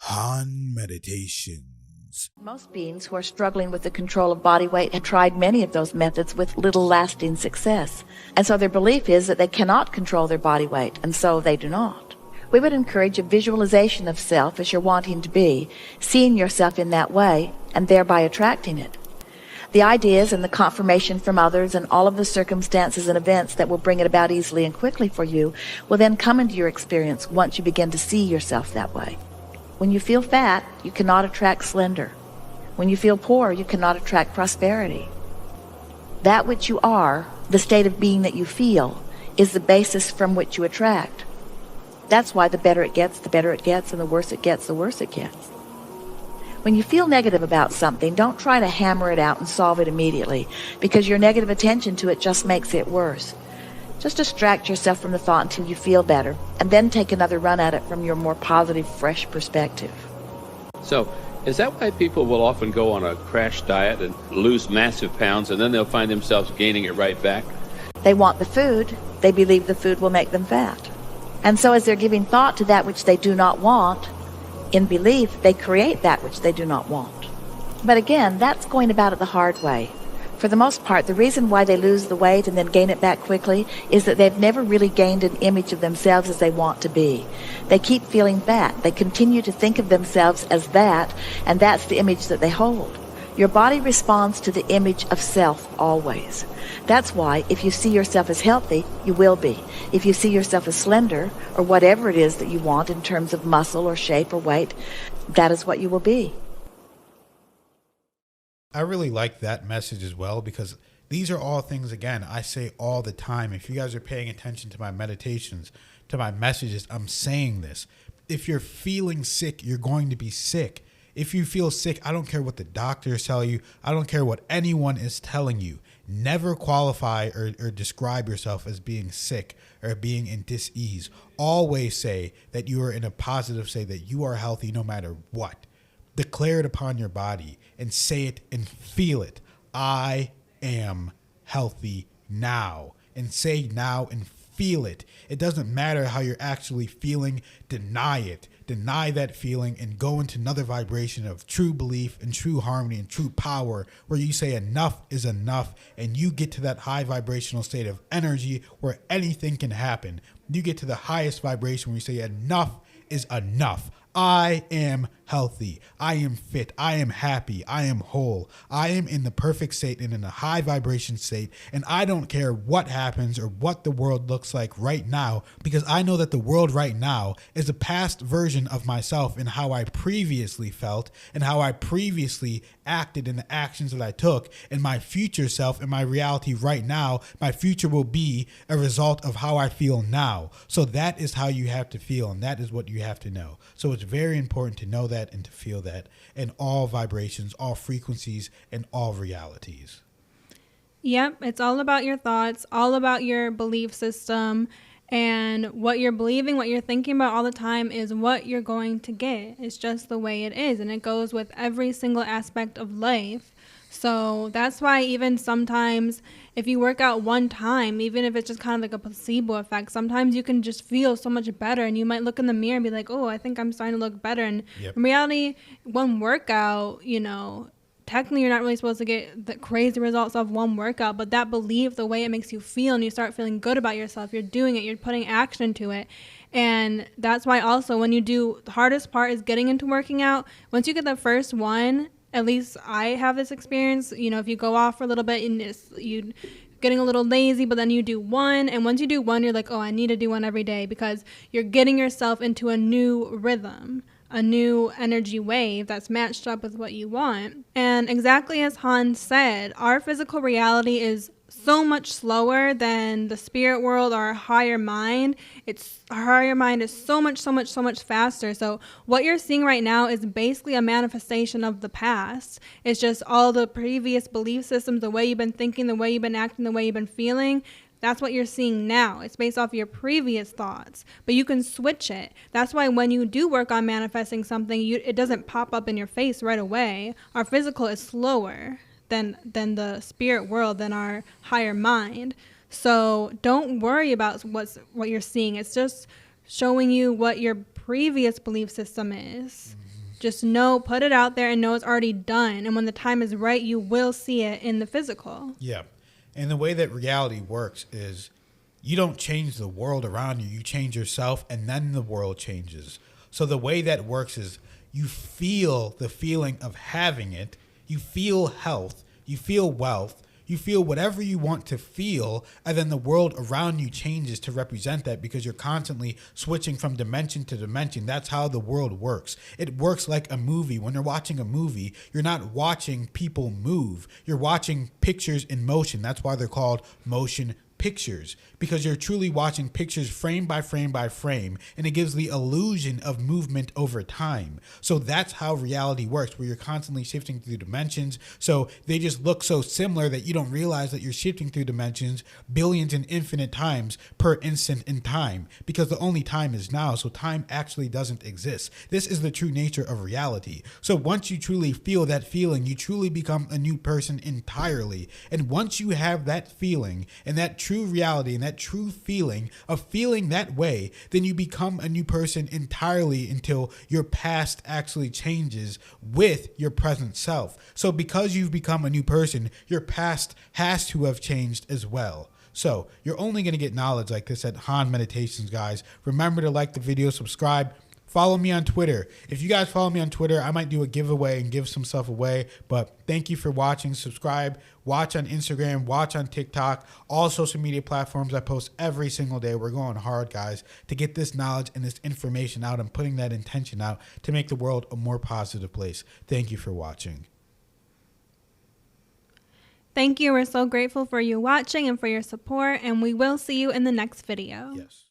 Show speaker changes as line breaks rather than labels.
Han Meditations.
Most beings who are struggling with the control of body weight have tried many of those methods with little lasting success. And so their belief is that they cannot control their body weight, and so they do not. We would encourage a visualization of self as you're wanting to be, seeing yourself in that way, and thereby attracting it. The ideas and the confirmation from others and all of the circumstances and events that will bring it about easily and quickly for you will then come into your experience once you begin to see yourself that way. When you feel fat, you cannot attract slender. When you feel poor, you cannot attract prosperity. That which you are, the state of being that you feel, is the basis from which you attract. That's why the better it gets, and the worse it gets, the worse it gets. When you feel negative about something, don't try to hammer it out and solve it immediately, because your negative attention to it just makes it worse. Just distract yourself from the thought until you feel better, and then take another run at it from your more positive, fresh perspective.
So, is that why people will often go on a crash diet and lose massive pounds, and then they'll find themselves gaining it right back?
They want the food. They believe the food will make them fat. And so as they're giving thought to that which they do not want, in belief, they create that which they do not want. But again, that's going about it the hard way. For the most part, the reason why they lose the weight and then gain it back quickly is that they've never really gained an image of themselves as they want to be. They keep feeling fat. They continue to think of themselves as that, and that's the image that they hold. Your body responds to the image of self always. That's why if you see yourself as healthy, you will be. If you see yourself as slender, or whatever it is that you want in terms of muscle or shape or weight, that is what you will be.
I really like that message as well, because these are all things, again, I say all the time. If you guys are paying attention to my meditations, to my messages, I'm saying this. If you're feeling sick, you're going to be sick. If you feel sick, I don't care what the doctors tell you. I don't care what anyone is telling you. Never qualify or describe yourself as being sick or being in dis-ease. Always say that you are in a positive state, that you are healthy no matter what. Declare it upon your body and say it and feel it. I am healthy now. And say now and feel it. It doesn't matter how you're actually feeling. Deny it. Deny that feeling and go into another vibration of true belief and true harmony and true power, where you say enough is enough, and you get to that high vibrational state of energy where anything can happen. You get to the highest vibration where you say enough is enough. I am healthy. I am fit. I am happy. I am whole. I am in the perfect state and in a high vibration state. And I don't care what happens or what the world looks like right now, because I know that the world right now is a past version of myself and how I previously felt and how I previously acted in the actions that I took. And my future self and my reality right now, my future will be a result of how I feel now. So that is how you have to feel, and that is what you have to know. So it's very important to know that and to feel that in all vibrations, all frequencies, and all realities.
Yep, it's all about your thoughts, all about your belief system, and what you're believing, what you're thinking about all the time is what you're going to get. It's just the way it is, and it goes with every single aspect of life. So that's why even sometimes if you work out one time, even if it's just kind of like a placebo effect, sometimes you can just feel so much better, and you might look in the mirror and be like, oh, I think I'm starting to look better. And in reality, one workout, technically you're not really supposed to get the crazy results of one workout, but that belief, the way it makes you feel, and you start feeling good about yourself, you're doing it, you're putting action into it. And that's why also when you do, the hardest part is getting into working out. Once you get the first one, at least I have this experience, if you go off for a little bit and you getting a little lazy, but then you do one, and once you do one, you're like, oh, I need to do one every day, because you're getting yourself into a new rhythm, a new energy wave that's matched up with what you want. And exactly as Hans said, our physical reality is so much slower than the spirit world or our higher mind. Our higher mind is so much faster. So what you're seeing right now is basically a manifestation of the past. It's just all the previous belief systems, the way you've been thinking, the way you've been acting, the way you've been feeling. That's what you're seeing now. It's based off your previous thoughts, but you can switch it. That's why when you do work on manifesting something, it doesn't pop up in your face right away. Our physical is slower than the spirit world, than our higher mind. So don't worry about what you're seeing. It's just showing you what your previous belief system is. Just know, put it out there and know it's already done. And when the time is right, you will see it in the physical.
Yeah. And the way that reality works is you don't change the world around you. You change yourself, and then the world changes. So the way that works is you feel the feeling of having it. You feel health. You feel wealth. You feel whatever you want to feel, and then the world around you changes to represent that because you're constantly switching from dimension to dimension. That's how the world works. It works like a movie. When you're watching a movie, you're not watching people move. You're watching pictures in motion. That's why they're called motion pictures, because you're truly watching pictures frame by frame by frame, and it gives the illusion of movement over time. So that's how reality works, where you're constantly shifting through dimensions. So they just look so similar that you don't realize that you're shifting through dimensions billions and infinite times per instant in time, because the only time is now. So time actually doesn't exist. This is the true nature of reality. So once you truly feel that feeling, you truly become a new person entirely. And once you have that feeling and that true reality and that true feeling of feeling that way, then you become a new person entirely until your past actually changes with your present self. So because you've become a new person, your past has to have changed as well. So you're only going to get knowledge like this at Han Meditations, guys. Remember to like the video, subscribe. Follow me on Twitter. If you guys follow me on Twitter, I might do a giveaway and give some stuff away. But thank you for watching. Subscribe. Watch on Instagram. Watch on TikTok. All social media platforms. I post every single day. We're going hard, guys, to get this knowledge and this information out. I'm putting that intention out to make the world a more positive place. Thank you for watching.
Thank you. We're so grateful for you watching and for your support. And we will see you in the next video.
Yes.